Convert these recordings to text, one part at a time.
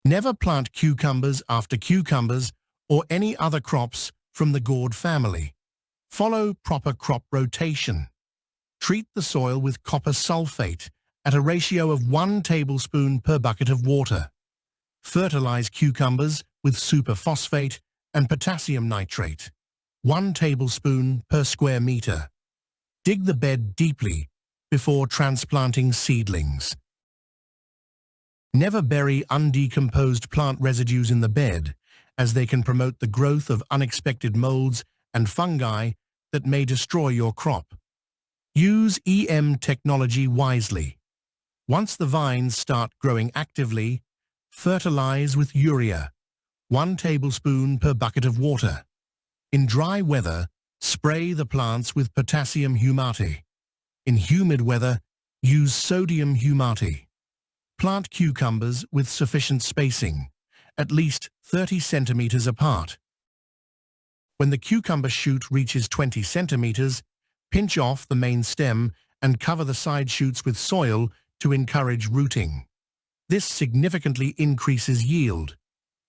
Never plant cucumbers after cucumbers or any other crops from the gourd family. Follow proper crop rotation. Treat the soil with copper sulfate at a ratio of 1 tablespoon per bucket of water. Fertilize cucumbers with superphosphate and potassium nitrate, 1 tablespoon per square meter. Dig the bed deeply before transplanting seedlings. Never bury undecomposed plant residues in the bed, as they can promote the growth of unexpected molds and fungi that may destroy your crop. Use EM technology wisely. Once the vines start growing actively, fertilize with urea, 1 tablespoon per bucket of water. In dry weather, spray the plants with potassium humate. In humid weather, use sodium humate. Plant cucumbers with sufficient spacing, at least 30 centimeters apart. When the cucumber shoot reaches 20 centimeters, pinch off the main stem and cover the side shoots with soil to encourage rooting. This significantly increases yield.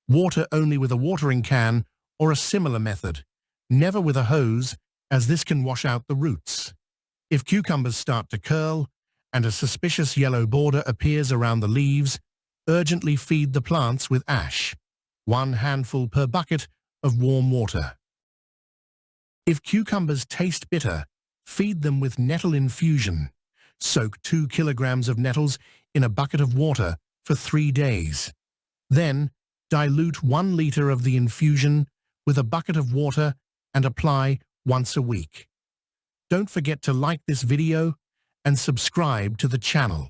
Water only with a watering can or a similar method, never with a hose, as this can wash out the roots. If cucumbers start to curl and a suspicious yellow border appears around the leaves, urgently feed the plants with ash, 1 handful per bucket of warm water. If cucumbers taste bitter, feed them with nettle infusion. Soak 2 kilograms of nettles in a bucket of water for 3 days. Then, dilute 1 liter of the infusion with a bucket of water and apply once a week. Don't forget to like this video and subscribe to the channel.